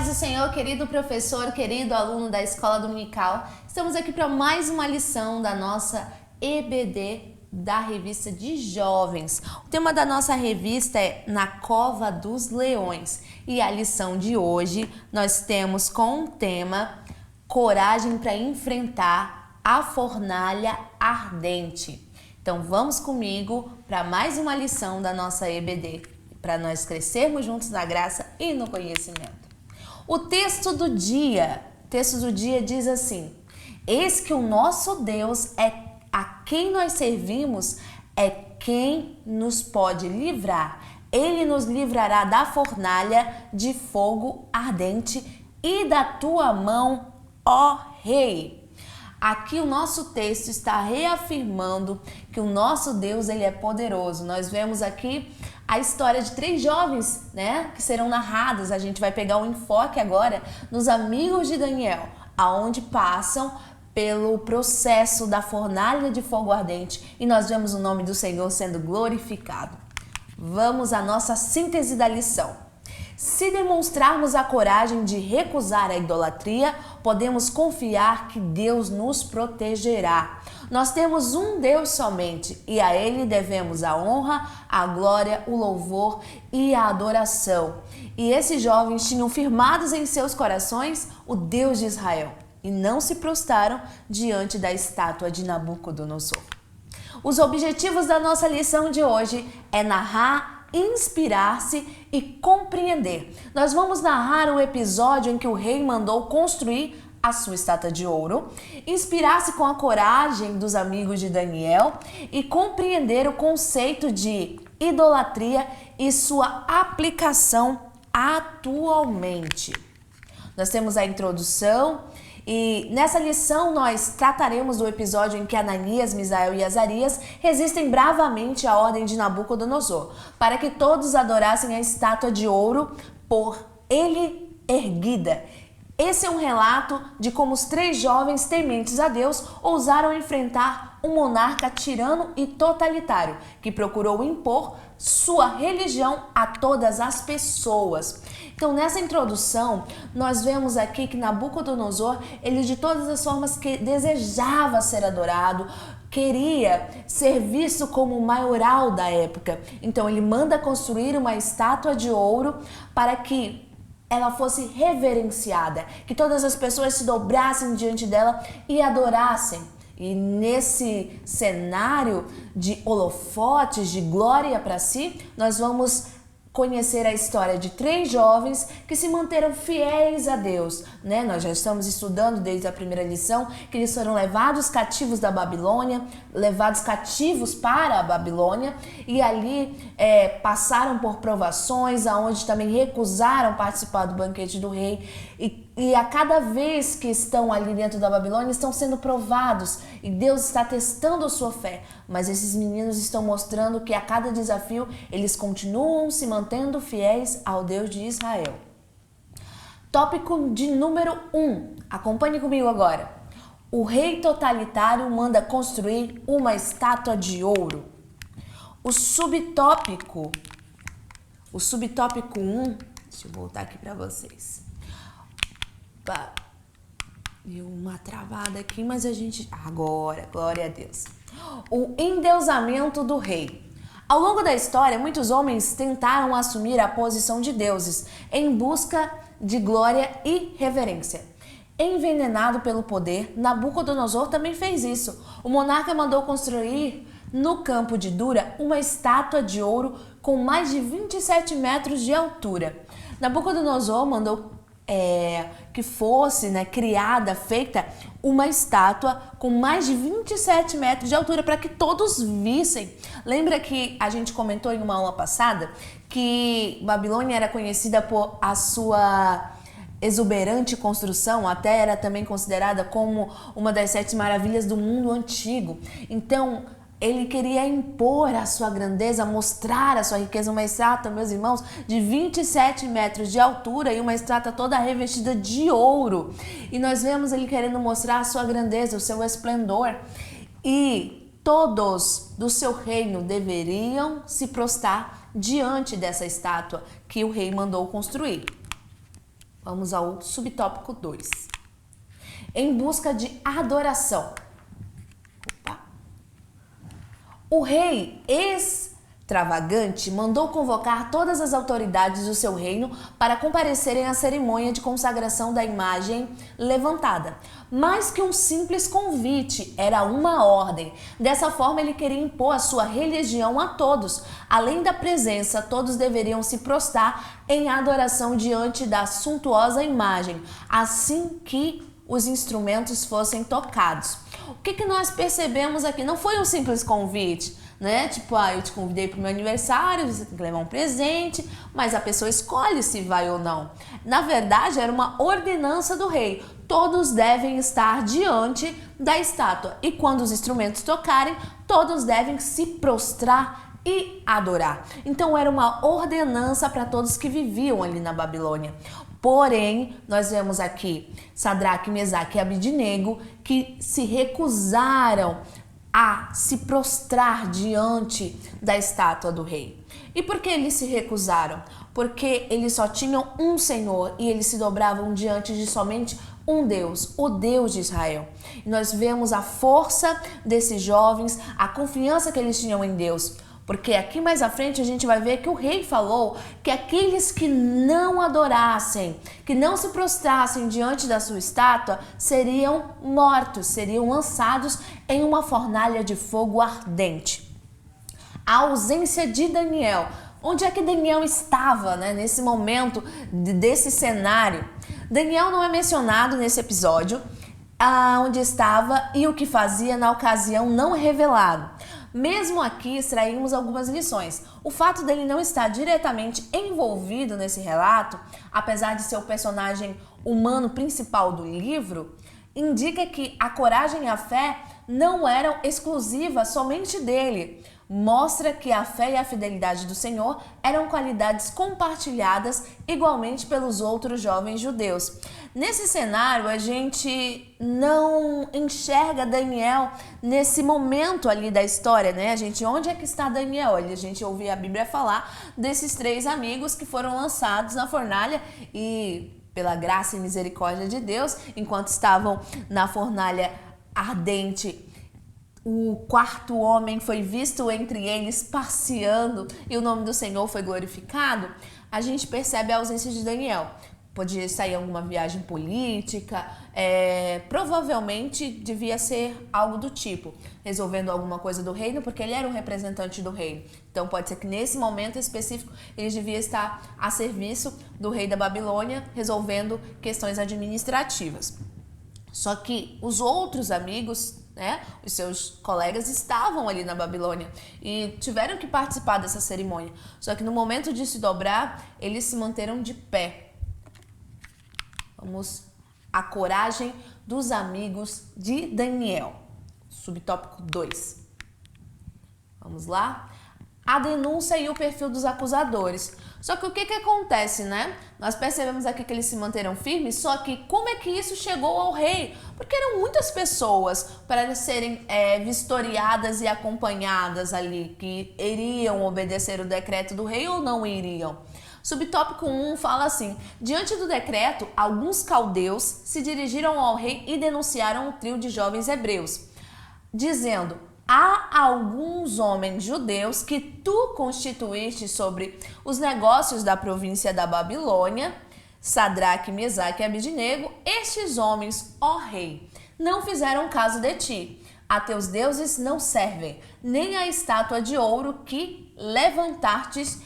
do Senhor, querido professor, querido aluno da Escola Dominical. Estamos aqui para mais uma lição da nossa EBD da revista de jovens. O tema da nossa revista é Na Cova dos Leões. E a lição de hoje nós temos com o tema Coragem para enfrentar a fornalha ardente. Então vamos comigo para mais uma lição da nossa EBD, para nós crescermos juntos na graça e no conhecimento. O texto do dia diz assim: eis que o nosso Deus é a quem nós servimos, é quem nos pode livrar. Ele nos livrará da fornalha de fogo ardente e da tua mão, ó Rei. Aqui o nosso texto está reafirmando que o nosso Deus ele é poderoso. Nós vemos aqui a história de 3 jovens, que serão narradas. A gente vai pegar um enfoque agora nos amigos de Daniel, aonde passam pelo processo da fornalha de fogo ardente e nós vemos o nome do Senhor sendo glorificado. Vamos à nossa síntese da lição. Se demonstrarmos a coragem de recusar a idolatria, podemos confiar que Deus nos protegerá. Nós temos um Deus somente e a Ele devemos a honra, a glória, o louvor e a adoração. E esses jovens tinham firmados em seus corações o Deus de Israel e não se prostraram diante da estátua de Nabucodonosor. Os objetivos da nossa lição de hoje é narrar, inspirar-se e compreender. Nós vamos narrar um episódio em que o rei mandou construir a sua estátua de ouro, inspirar-se com a coragem dos amigos de Daniel e compreender o conceito de idolatria e sua aplicação atualmente. Nós temos a introdução e nessa lição nós trataremos do episódio em que Ananias, Misael e Azarias resistem bravamente à ordem de Nabucodonosor, para que todos adorassem a estátua de ouro por ele erguida. Esse é um relato de como os 3 jovens tementes a Deus ousaram enfrentar um monarca tirano e totalitário, que procurou impor sua religião a todas as pessoas. Então, nessa introdução, nós vemos aqui que Nabucodonosor, ele de todas as formas que desejava ser adorado, queria ser visto como o maioral da época. Então, ele manda construir uma estátua de ouro para que ela fosse reverenciada, que todas as pessoas se dobrassem diante dela e adorassem. E nesse cenário de holofotes, de glória para si, nós vamos conhecer a história de 3 jovens que se manteram fiéis a Deus, Nós já estamos estudando desde a primeira lição que eles foram levados cativos da Babilônia, levados cativos para a Babilônia e ali passaram por provações, aonde também recusaram participar do banquete do rei e a cada vez que estão ali dentro da Babilônia estão sendo provados e Deus está testando a sua fé, mas esses meninos estão mostrando que a cada desafio eles continuam se mantendo fiéis ao Deus de Israel. Tópico de número 1, acompanhe comigo agora. O rei totalitário manda construir uma estátua de ouro. O subtópico 1, deixa eu voltar aqui para vocês. Deu uma travada aqui, mas a gente... Agora, glória a Deus. O endeusamento do rei. Ao longo da história, muitos homens tentaram assumir a posição de deuses em busca de glória e reverência. Envenenado pelo poder, Nabucodonosor também fez isso. O monarca mandou construir no campo de Dura uma estátua de ouro com mais de 27 metros de altura. Nabucodonosor mandou que fosse feita uma estátua com mais de 27 metros de altura para que todos vissem. Lembra que a gente comentou em uma aula passada que Babilônia era conhecida por a sua exuberante construção, até era também considerada como uma das 7 maravilhas do mundo antigo. Então, ele queria impor a sua grandeza, mostrar a sua riqueza, uma estátua, meus irmãos, de 27 metros de altura e uma estátua toda revestida de ouro. E nós vemos ele querendo mostrar a sua grandeza, o seu esplendor. E todos do seu reino deveriam se prostrar diante dessa estátua que o rei mandou construir. Vamos ao subtópico 2. Em busca de adoração. Opa. O rei extravagante mandou convocar todas as autoridades do seu reino para comparecerem à cerimônia de consagração da imagem levantada. Mais que um simples convite, era uma ordem. Dessa forma, ele queria impor a sua religião a todos. Além da presença, todos deveriam se prostrar em adoração diante da suntuosa imagem, assim que os instrumentos fossem tocados. O que nós percebemos aqui? Não foi um simples convite, né? Tipo, eu te convidei para o meu aniversário, você tem que levar um presente, mas a pessoa escolhe se vai ou não. Na verdade, era uma ordenança do rei. Todos devem estar diante da estátua e quando os instrumentos tocarem, todos devem se prostrar e adorar. Então era uma ordenança para todos que viviam ali na Babilônia. Porém, nós vemos aqui Sadraque, Mesaque e Abidnego que se recusaram a se prostrar diante da estátua do rei. E por que eles se recusaram? Porque eles só tinham um Senhor e eles se dobravam diante de somente um Deus, o Deus de Israel. E nós vemos a força desses jovens, a confiança que eles tinham em Deus. Porque aqui mais à frente a gente vai ver que o rei falou que aqueles que não adorassem, que não se prostrassem diante da sua estátua, seriam mortos, seriam lançados em uma fornalha de fogo ardente. A ausência de Daniel. Onde é que Daniel estava, né, nesse momento, desse cenário? Daniel não é mencionado nesse episódio, onde estava e o que fazia na ocasião não revelado. Mesmo aqui, extraímos algumas lições. O fato dele não estar diretamente envolvido nesse relato, apesar de ser o personagem humano principal do livro, indica que a coragem e a fé não eram exclusivas somente dele. Mostra que a fé e a fidelidade do Senhor eram qualidades compartilhadas igualmente pelos outros jovens judeus. Nesse cenário, a gente não enxerga Daniel nesse momento ali da história, né? Onde é que está Daniel? A gente ouve a Bíblia falar desses 3 amigos que foram lançados na fornalha e, pela graça e misericórdia de Deus, enquanto estavam na fornalha ardente, o 4º homem foi visto entre eles passeando e o nome do Senhor foi glorificado. A gente percebe a ausência de Daniel. Podia sair alguma viagem política, provavelmente devia ser algo do tipo, resolvendo alguma coisa do reino, porque ele era um representante do reino. Então pode ser que nesse momento específico ele devia estar a serviço do rei da Babilônia, resolvendo questões administrativas. Só que os outros amigos, né, os seus colegas estavam ali na Babilônia e tiveram que participar dessa cerimônia. Só que no momento de se dobrar, eles se manteram de pé. Vamos à coragem dos amigos de Daniel. Subtópico 2. Vamos lá? A denúncia e o perfil dos acusadores. Só que o que acontece, né? Nós percebemos aqui que eles se manteram firmes, só que como é que isso chegou ao rei? Porque eram muitas pessoas para serem vistoriadas e acompanhadas ali, que iriam obedecer o decreto do rei ou não iriam. Subtópico 1 fala assim: diante do decreto, alguns caldeus se dirigiram ao rei e denunciaram o trio de jovens hebreus, dizendo: há alguns homens judeus que tu constituíste sobre os negócios da província da Babilônia, Sadraque, Mesaque e Abidnego. Estes homens, ó rei, não fizeram caso de ti. A teus deuses não servem, nem a estátua de ouro que levantastes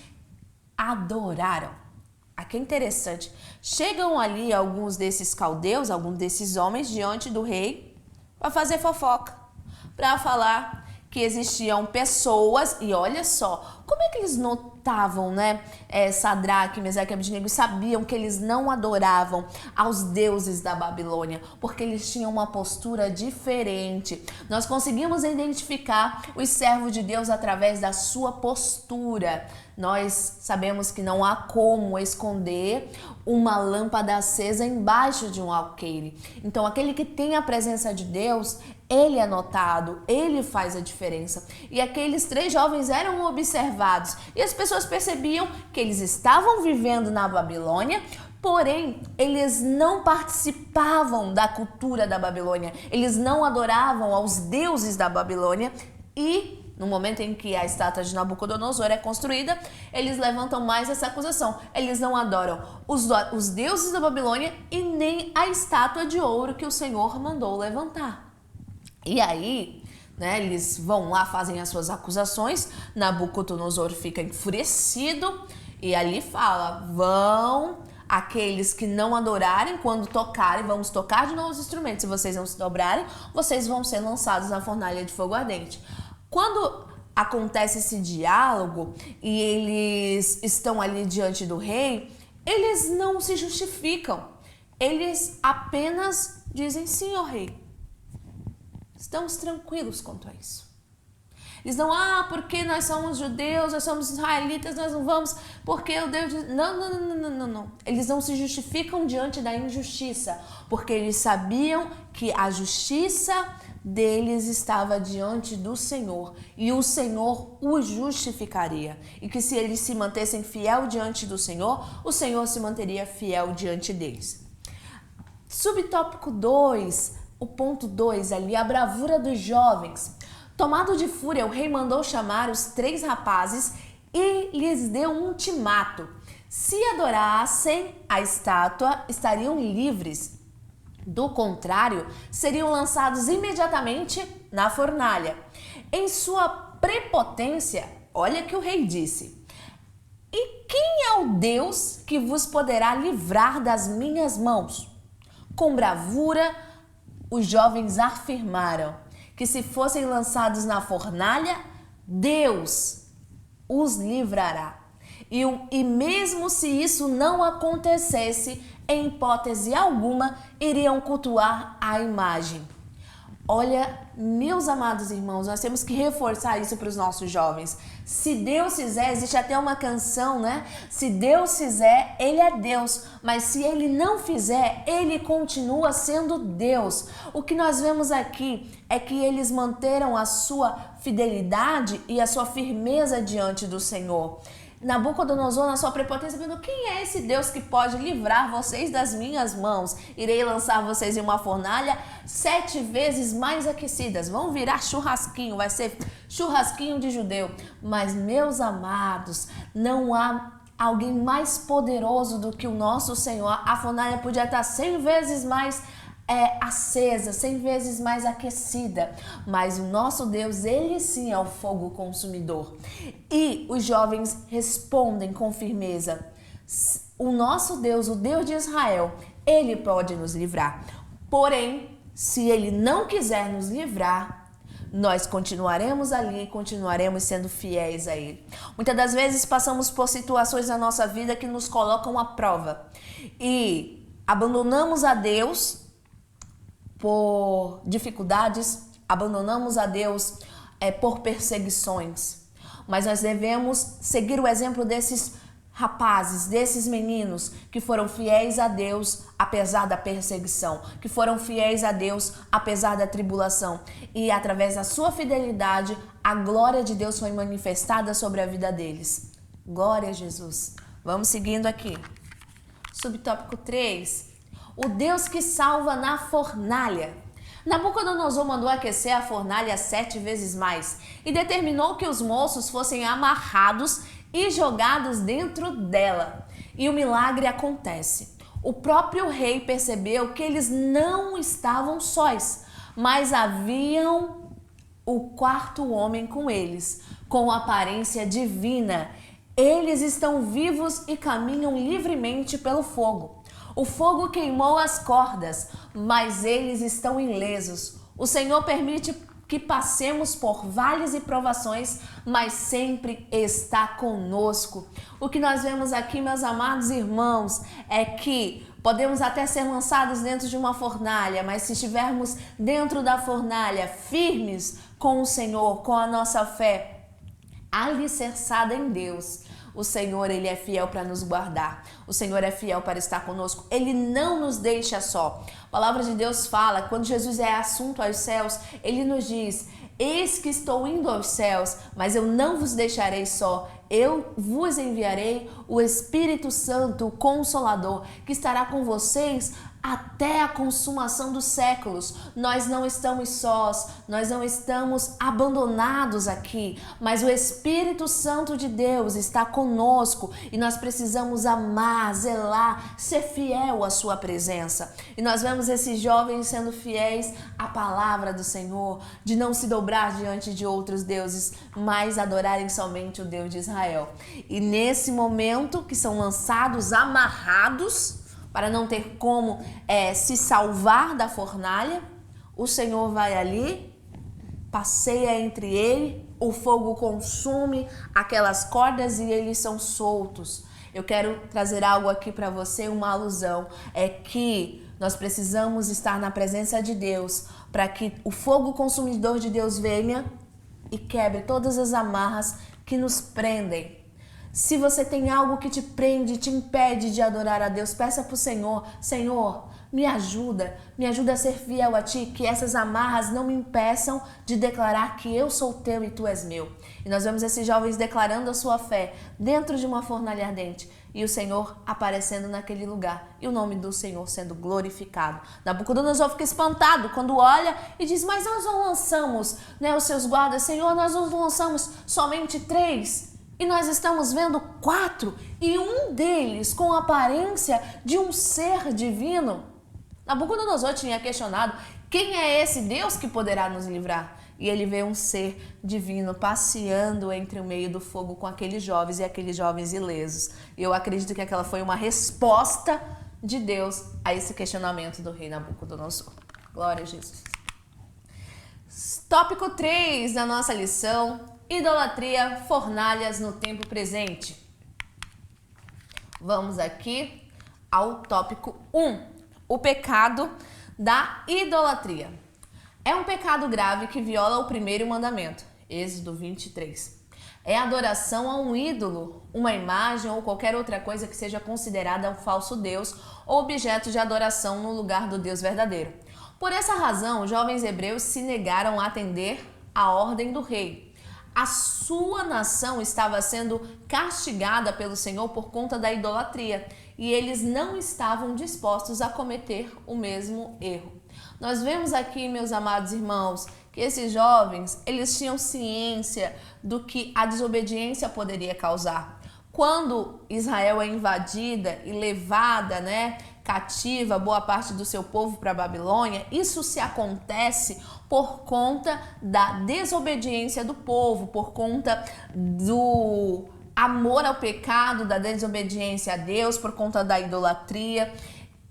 adoraram. Aqui é interessante. Chegam ali alguns desses caldeus, alguns desses homens diante do rei para fazer fofoca, para falar que existiam pessoas, e olha só, como é que eles notavam, né, Sadraque, Mesaque e Abidnego, sabiam que eles não adoravam aos deuses da Babilônia, porque eles tinham uma postura diferente. Nós conseguimos identificar os servos de Deus através da sua postura. Nós sabemos que não há como esconder uma lâmpada acesa embaixo de um alqueire. Então, aquele que tem a presença de Deus, ele é notado, ele faz a diferença. E aqueles 3 jovens eram observados e as pessoas percebiam que eles estavam vivendo na Babilônia, Porém, eles não participavam da cultura da Babilônia, eles não adoravam aos deuses da Babilônia e no momento em que a estátua de Nabucodonosor é construída, eles levantam mais essa acusação. Eles não adoram os deuses da Babilônia e nem a estátua de ouro que o Senhor mandou levantar. E aí, né, eles vão lá, fazem as suas acusações, Nabucodonosor fica enfurecido e ali fala, aqueles que não adorarem, quando tocarem, vamos tocar de novo os instrumentos, se vocês não se dobrarem, vocês vão ser lançados na fornalha de fogo ardente. Quando acontece esse diálogo e eles estão ali diante do rei, eles não se justificam. Eles apenas dizem, sim, ó rei. Estamos tranquilos quanto a isso. Eles não, porque nós somos judeus, nós somos israelitas, nós não vamos, porque o Deus diz... Não. Eles não se justificam diante da injustiça, porque eles sabiam que a justiça deles estava diante do Senhor e o Senhor os justificaria. E que se eles se mantessem fiel diante do Senhor, o Senhor se manteria fiel diante deles. Subtópico 2, o ponto 2 ali, a bravura dos jovens. Tomado de fúria, o rei mandou chamar os 3 rapazes e lhes deu um ultimato. Se adorassem a estátua, estariam livres. Do contrário, seriam lançados imediatamente na fornalha. Em sua prepotência, olha que o rei disse: e quem é o Deus que vos poderá livrar das minhas mãos? Com bravura, os jovens afirmaram que se fossem lançados na fornalha, Deus os livrará. E mesmo se isso não acontecesse, em hipótese alguma, iriam cultuar a imagem. Olha, meus amados irmãos, nós temos que reforçar isso para os nossos jovens. Se Deus fizer, existe até uma canção, né? Se Deus fizer, Ele é Deus. Mas se Ele não fizer, Ele continua sendo Deus. O que nós vemos aqui é que eles manteram a sua fidelidade e a sua firmeza diante do Senhor. Nabucodonosor, na sua prepotência, perguntou: quem é esse Deus que pode livrar vocês das minhas mãos? Irei lançar vocês em uma fornalha 7 vezes mais aquecidas. Vão virar churrasquinho, vai ser churrasquinho de judeu. Mas, meus amados, não há alguém mais poderoso do que o nosso Senhor. A fornalha podia estar 100 vezes mais acesa, 100 vezes mais aquecida, mas o nosso Deus, Ele sim é o fogo consumidor. E os jovens respondem com firmeza: o nosso Deus, o Deus de Israel, Ele pode nos livrar. Porém, se Ele não quiser nos livrar, nós continuaremos ali, continuaremos sendo fiéis a Ele. Muitas das vezes passamos por situações na nossa vida que nos colocam à prova e abandonamos a Deus por dificuldades, abandonamos a Deus por perseguições. Mas nós devemos seguir o exemplo desses rapazes, desses meninos que foram fiéis a Deus apesar da perseguição, que foram fiéis a Deus apesar da tribulação. E através da sua fidelidade, a glória de Deus foi manifestada sobre a vida deles. Glória a Jesus. Vamos seguindo aqui. Subtópico 3. O Deus que salva na fornalha. Nabucodonosor mandou aquecer a fornalha 7 vezes mais e determinou que os moços fossem amarrados e jogados dentro dela. E o milagre acontece. O próprio rei percebeu que eles não estavam sós, mas haviam o 4º homem com eles, com aparência divina. Eles estão vivos e caminham livremente pelo fogo. O fogo queimou as cordas, mas eles estão ilesos. O Senhor permite que passemos por vales e provações, mas sempre está conosco. O que nós vemos aqui, meus amados irmãos, é que podemos até ser lançados dentro de uma fornalha, mas se estivermos dentro da fornalha, firmes com o Senhor, com a nossa fé alicerçada em Deus, o Senhor, Ele é fiel para nos guardar. O Senhor é fiel para estar conosco. Ele não nos deixa só. A palavra de Deus fala, quando Jesus é assunto aos céus, Ele nos diz: eis que estou indo aos céus, mas eu não vos deixarei só. Eu vos enviarei o Espírito Santo, o Consolador, que estará com vocês até a consumação dos séculos. Nós não estamos sós, nós não estamos abandonados aqui, mas o Espírito Santo de Deus está conosco e nós precisamos amar, zelar, ser fiel à sua presença. E nós vemos esses jovens sendo fiéis à palavra do Senhor, de não se dobrar diante de outros deuses, mas adorarem somente o Deus de Israel. E nesse momento que são lançados amarrados, para não ter como se salvar da fornalha, o Senhor vai ali, passeia entre ele, o fogo consome aquelas cordas e eles são soltos. Eu quero trazer algo aqui para você, uma alusão, é que nós precisamos estar na presença de Deus para que o fogo consumidor de Deus venha e quebre todas as amarras que nos prendem. Se você tem algo que te prende, te impede de adorar a Deus, peça para o Senhor: Senhor, me ajuda a ser fiel a Ti, que essas amarras não me impeçam de declarar que eu sou Teu e Tu és meu. E nós vemos esses jovens declarando a sua fé dentro de uma fornalha ardente e o Senhor aparecendo naquele lugar e o nome do Senhor sendo glorificado. Nabucodonosor fica espantado quando olha e diz: mas nós não lançamos, os seus guardas, Senhor, nós não lançamos somente 3. E nós estamos vendo 4 e um deles com a aparência de um ser divino. Nabucodonosor tinha questionado: quem é esse Deus que poderá nos livrar? E ele vê um ser divino passeando entre o meio do fogo com aqueles jovens e aqueles jovens ilesos. E eu acredito que aquela foi uma resposta de Deus a esse questionamento do rei Nabucodonosor. Glória a Jesus. Tópico 3 da nossa lição: idolatria, fornalhas no tempo presente. Vamos aqui ao tópico 1, o pecado da idolatria. É um pecado grave que viola o primeiro mandamento, Êxodo 23. É adoração a um ídolo, uma imagem ou qualquer outra coisa que seja considerada um falso Deus ou objeto de adoração no lugar do Deus verdadeiro. Por essa razão, os jovens hebreus se negaram a atender à ordem do rei. A sua nação estava sendo castigada pelo Senhor por conta da idolatria e eles não estavam dispostos a cometer o mesmo erro. Nós vemos aqui, meus amados irmãos, que esses jovens, eles tinham ciência do que a desobediência poderia causar. Quando Israel é invadida e levada, cativa boa parte do seu povo para a Babilônia, isso se acontece por conta da desobediência do povo, por conta do amor ao pecado, da desobediência a Deus, por conta da idolatria.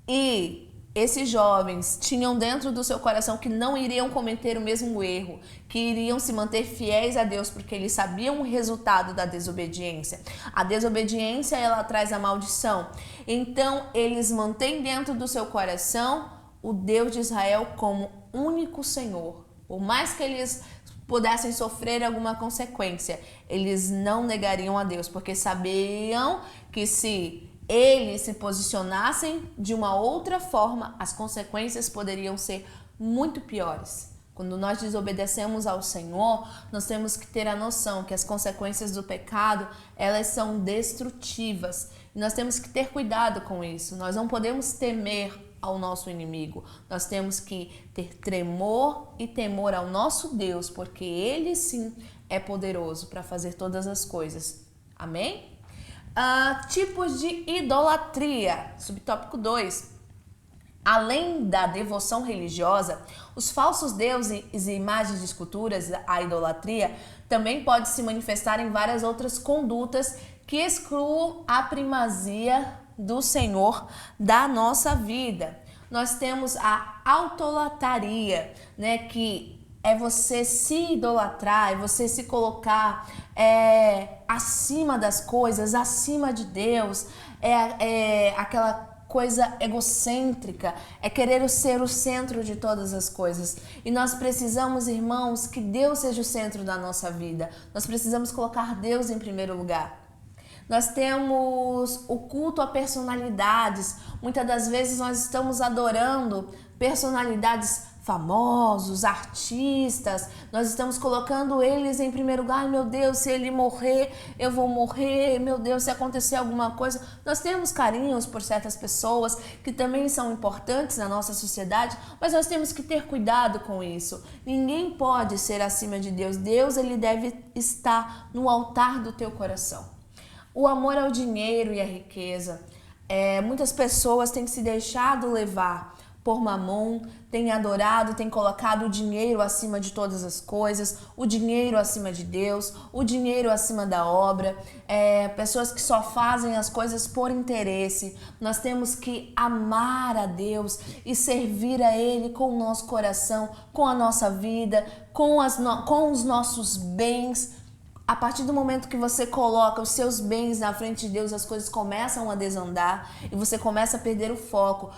E esses jovens tinham dentro do seu coração que não iriam cometer o mesmo erro, que iriam se manter fiéis a Deus, porque eles sabiam o resultado da desobediência. A desobediência, ela traz a maldição. Então, eles mantêm dentro do seu coração o Deus de Israel como único Senhor. Por mais que eles pudessem sofrer alguma consequência, eles não negariam a Deus, porque sabiam que se eles se posicionassem de uma outra forma, as consequências poderiam ser muito piores. Quando nós desobedecemos ao Senhor, nós temos que ter a noção que as consequências do pecado, elas são destrutivas. E nós temos que ter cuidado com isso. Nós não podemos temer ao nosso inimigo. Nós temos que ter tremor e temor ao nosso Deus, porque Ele sim é poderoso para fazer todas as coisas. Amém? Tipos de idolatria, subtópico 2. Além da devoção religiosa, os falsos deuses e imagens de esculturas, a idolatria, também pode se manifestar em várias outras condutas que excluam a primazia do Senhor da nossa vida. Nós temos a autolataria, que é você se idolatrar, é você se colocar acima das coisas, acima de Deus, é aquela coisa egocêntrica, é querer ser o centro de todas as coisas. E nós precisamos, irmãos, que Deus seja o centro da nossa vida. Nós precisamos colocar Deus em primeiro lugar. Nós temos o culto a personalidades. Muitas das vezes nós estamos adorando personalidades famosos, artistas, nós estamos colocando eles em primeiro lugar. Ai, meu Deus, se ele morrer, eu vou morrer. Meu Deus, se acontecer alguma coisa. Nós temos carinhos por certas pessoas que também são importantes na nossa sociedade, mas nós temos que ter cuidado com isso. Ninguém pode ser acima de Deus. Deus, ele deve estar no altar do teu coração. O amor ao dinheiro e à riqueza. Muitas pessoas têm se deixado levar por mamon, tem adorado, tem colocado o dinheiro acima de todas as coisas, o dinheiro acima de Deus, o dinheiro acima da obra, pessoas que só fazem as coisas por interesse. Nós temos que amar a Deus e servir a Ele com o nosso coração, com a nossa vida, com os nossos bens. A partir do momento que você coloca os seus bens na frente de Deus, as coisas começam a desandar e você começa a perder o foco.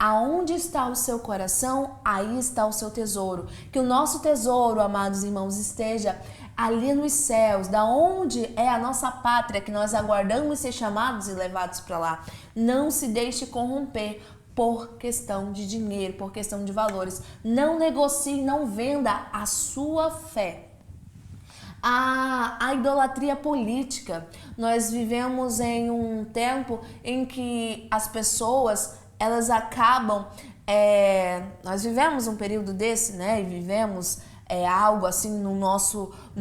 Aonde está o seu coração, aí está o seu tesouro. Que o nosso tesouro, amados irmãos, esteja ali nos céus, da onde é a nossa pátria, que nós aguardamos ser chamados e levados para lá. Não se deixe corromper por questão de dinheiro, por questão de valores. Não negocie, não venda a sua fé. A idolatria política. Nós vivemos em um tempo em que as pessoas, elas acabam, nós vivemos um período desse, né, e vivemos algo assim no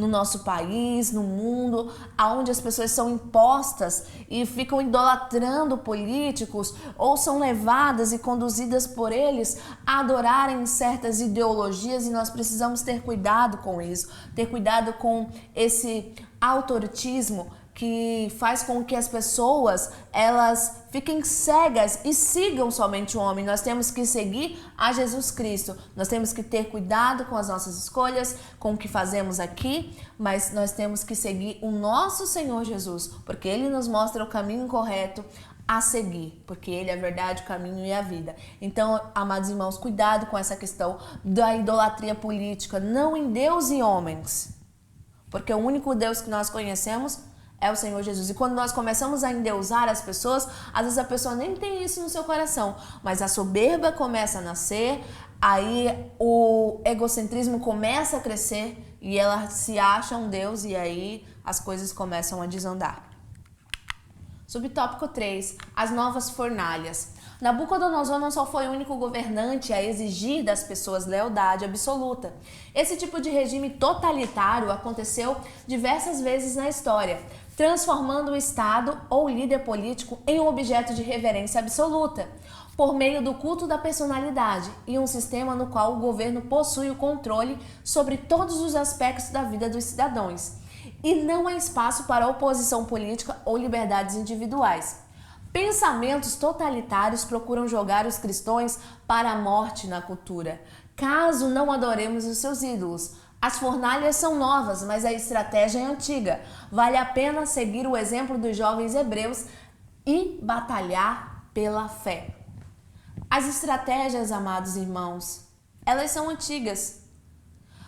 nosso país, no mundo, onde as pessoas são impostas e ficam idolatrando políticos ou são levadas e conduzidas por eles a adorarem certas ideologias, e nós precisamos ter cuidado com isso, ter cuidado com esse autoritismo que faz com que as pessoas, elas fiquem cegas e sigam somente o homem. Nós temos que seguir a Jesus Cristo. Nós temos que ter cuidado com as nossas escolhas, com o que fazemos aqui, mas nós temos que seguir o nosso Senhor Jesus, porque Ele nos mostra o caminho correto a seguir, porque Ele é a verdade, o caminho e a vida. Então, amados irmãos, cuidado com essa questão da idolatria política, não em Deus e homens, porque o único Deus que nós conhecemos é o Senhor Jesus. E quando nós começamos a endeusar as pessoas, às vezes a pessoa nem tem isso no seu coração, mas a soberba começa a nascer, aí o egocentrismo começa a crescer e ela se acha um Deus, e aí as coisas começam a desandar. Subtópico 3. As novas fornalhas. Nabucodonosor não só foi o único governante a exigir das pessoas lealdade absoluta. Esse tipo de regime totalitário aconteceu diversas vezes na história, transformando o Estado ou líder político em um objeto de reverência absoluta, por meio do culto da personalidade e um sistema no qual o governo possui o controle sobre todos os aspectos da vida dos cidadãos. E não há espaço para oposição política ou liberdades individuais. Pensamentos totalitários procuram jogar os cristãos para a morte na cultura, caso não adoremos os seus ídolos. As fornalhas são novas, mas a estratégia é antiga. Vale a pena seguir o exemplo dos jovens hebreus e batalhar pela fé. As estratégias, amados irmãos, elas são antigas.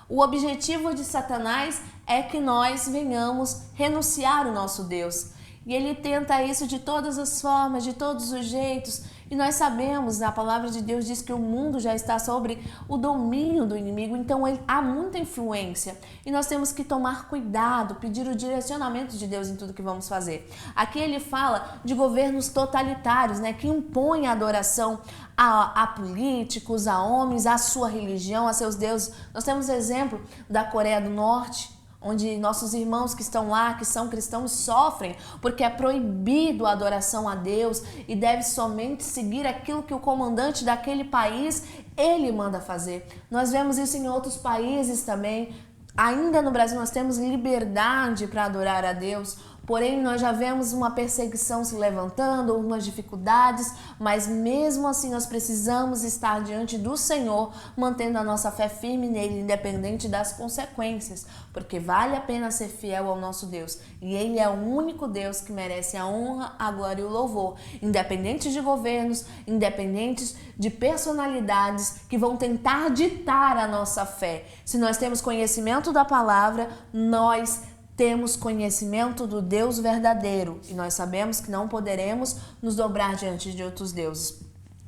O objetivo de Satanás é que nós venhamos renunciar ao nosso Deus. E ele tenta isso de todas as formas, de todos os jeitos. E nós sabemos, a palavra de Deus diz que o mundo já está sobre o domínio do inimigo, então há muita influência. E nós temos que tomar cuidado, pedir o direcionamento de Deus em tudo que vamos fazer. Aqui ele fala de governos totalitários, né, que impõem a adoração a políticos, a homens, à sua religião, a seus deuses. Nós temos exemplo da Coreia do Norte, onde nossos irmãos que estão lá, que são cristãos, sofrem porque é proibido a adoração a Deus e deve somente seguir aquilo que o comandante daquele país, ele manda fazer. Nós vemos isso em outros países também. Ainda no Brasil nós temos liberdade para adorar a Deus, porém nós já vemos uma perseguição se levantando, algumas dificuldades, mas mesmo assim nós precisamos estar diante do Senhor, mantendo a nossa fé firme nele, independente das consequências, porque vale a pena ser fiel ao nosso Deus, e Ele é o único Deus que merece a honra, a glória e o louvor, independente de governos, independentes de personalidades que vão tentar ditar a nossa fé. Se nós temos conhecimento da palavra, nós temos conhecimento do Deus verdadeiro e nós sabemos que não poderemos nos dobrar diante de outros deuses.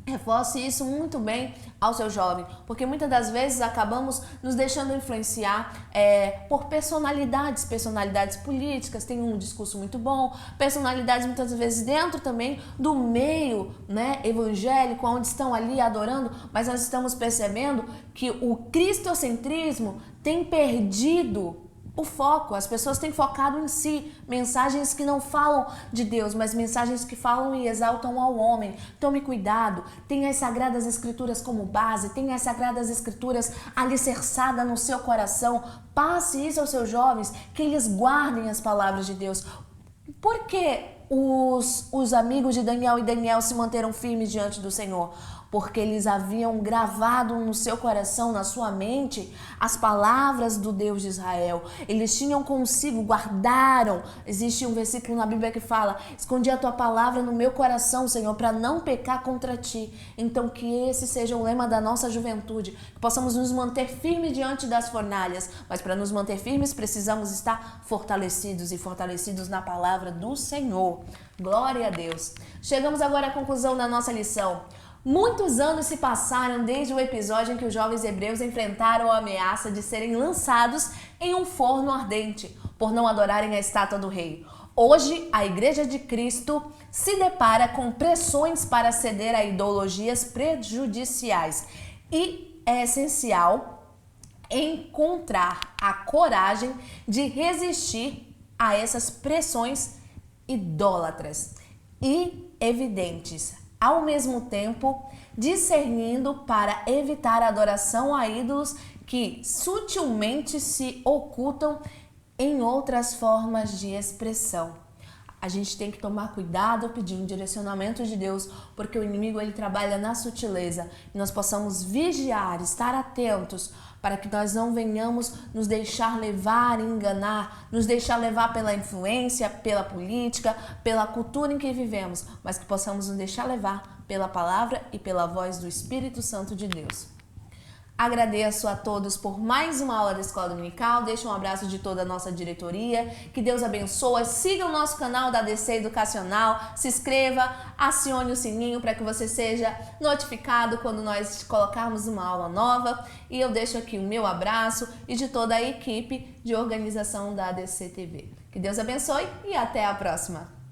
Reforce isso muito bem ao seu jovem, porque muitas das vezes acabamos nos deixando influenciar por personalidades políticas, tem um discurso muito bom, personalidades muitas vezes dentro também do meio, né, evangélico, onde estão ali adorando, mas nós estamos percebendo que o cristocentrismo tem perdido o foco. As pessoas têm focado em si, mensagens que não falam de Deus, mas mensagens que falam e exaltam ao homem. Tome cuidado, tenha as Sagradas Escrituras como base, tenha as Sagradas Escrituras alicerçadas no seu coração, passe isso aos seus jovens, que eles guardem as palavras de Deus. Por que os amigos de Daniel e Daniel se manteram firmes diante do Senhor? Porque eles haviam gravado no seu coração, na sua mente, as palavras do Deus de Israel. Eles tinham consigo, guardaram. Existe um versículo na Bíblia que fala: escondi a tua palavra no meu coração, Senhor, para não pecar contra ti. Então que esse seja o lema da nossa juventude, que possamos nos manter firmes diante das fornalhas, mas para nos manter firmes precisamos estar fortalecidos e fortalecidos na palavra do Senhor. Glória a Deus. Chegamos agora à conclusão da nossa lição. Muitos anos se passaram desde o episódio em que os jovens hebreus enfrentaram a ameaça de serem lançados em um forno ardente por não adorarem a estátua do rei. Hoje, a Igreja de Cristo se depara com pressões para ceder a ideologias prejudiciais e é essencial encontrar a coragem de resistir a essas pressões idólatras e evidentes, ao mesmo tempo discernindo para evitar a adoração a ídolos que sutilmente se ocultam em outras formas de expressão. A gente tem que tomar cuidado, pedir um direcionamento de Deus, porque o inimigo ele trabalha na sutileza e nós possamos vigiar, estar atentos para que nós não venhamos nos deixar levar e enganar, nos deixar levar pela influência, pela política, pela cultura em que vivemos, mas que possamos nos deixar levar pela palavra e pela voz do Espírito Santo de Deus. Agradeço a todos por mais uma aula da Escola Dominical, deixo um abraço de toda a nossa diretoria, que Deus abençoe, siga o nosso canal da ADC Educacional, se inscreva, acione o sininho para que você seja notificado quando nós colocarmos uma aula nova e eu deixo aqui o meu abraço e de toda a equipe de organização da ADC TV. Que Deus abençoe e até a próxima!